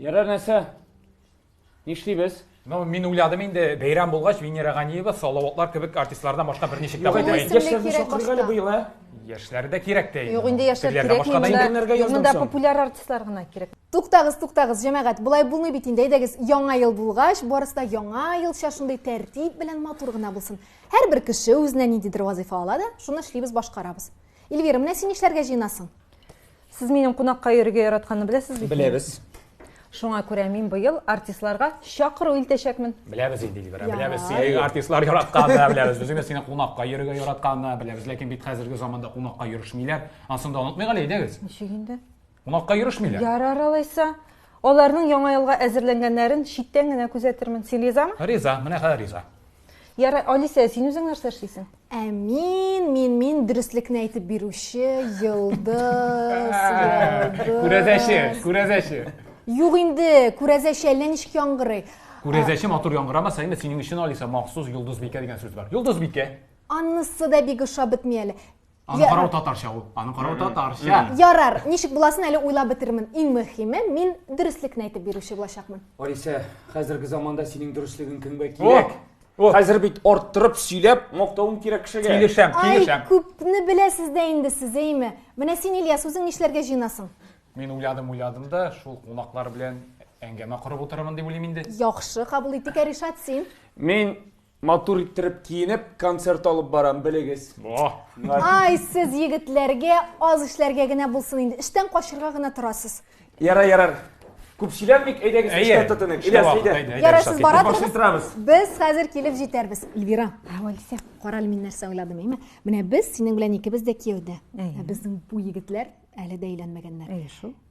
Ярар нәрсә? Нишлибез? Мен уйладым инде бәйрәм булгач Венера Ганиева Салаватлар кебек артистлардан башка берничек тә булмый. Яшьләрне чакырыйк әле быел, Яшьләр дә кирәк тә. Юк инде яшьләр кирәк. Монда популяр артистлар гына кирәк. Туктагыз, җәмәгать. Булай булмый бит инде. Әйдәгез, яңа ел булгач, барысы да яңа елча шундый тәртип белән матур гына булсын. Һәрбер кеше үзенә ниндидер вазифа ала да, шуны эшлибез, башкарабыз. Эльвира, менә син нишләргә җыенасың? Сез минем кунакка йөрергә яратканны беләсезме? Беләбез. Шуңа күрә мин быел артистларга чакыру илтәчәкмен. Беләбез инде, Эльвира, беләбез. Син артистлар яратканны беләбез. Без инде сине кунакка йөрергә яратканны беләбез, ләкин бит хәзерге заманда кунакка йөрешмиләр. Ансын да онытмыйк әле, әйдәгез. Ничек инде? Кунакка йөрешмиләр. Ярар алайса. Аларның яңа елга әзерләнгәннәрен читтән генә күзәтермен. Син ризамы? Риза, менә хәзер риза. Ярар, Алиса, син үзең нәрсә эшлисең? Мин дөреслекне әйтеп бирүче, Йылдыз. Күрәзәче. Юк инде, күрәзәче әллә ничек яңгырый. Күрәзәче матур яңгырамаса, инде синең өчен Алиса махсус Йолдыз бикә дигән сүз бар. Йолдыз бикә. Анысы да бик ошап бетми әле. Аны карау татарча ул. Аны карау татарча. Ярар, ничек буласын әле уйлап бетермен. Иң мөһиме, мин дөреслекне әйтеп бирүче булачакмын. Алиса, хәзерге заманда синең дөреслекең кемгә кирәк? Хәзер бит арттырып сөйләп, мактауың кирәк кешегә. Килешәм. Күпне беләсез дә инде сез, әйме? Менә син, Ильяс, үзең нишләргә җыенасың? Мин уйладым да, шул кунаклар белән әңгәмә корып утырырмын дип уйлыйм инде. Яхшы, кабул иттек, Ришат, син. Мин матур иттереп киенеп, концерт алып барам, белегез. Ай, сез егетләргә аз эшләргә генә булсын инде. Эштән качырга гына торасыз. Ярар. Күп сөйләмик, әйдәгез, эштә тотынык. Ильяс, әйдә. Ярар, сез барабыз. Башламыз. Без хәзер килеп җитәрбез. Эльвира, Алиса, карале мин нәрсә уйладым, әйме? Менә без синең белән икебез дә кияүдә. Безнең бу егетләр әле дә өйләнмәгәннәр.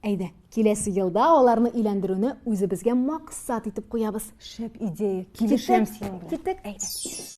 Әйдә, киләсе елда аларны өйләндерүне үзебезгә максат итеп куябыз. Шәп идея. Килешәм синең белән. Киттек, әйдә.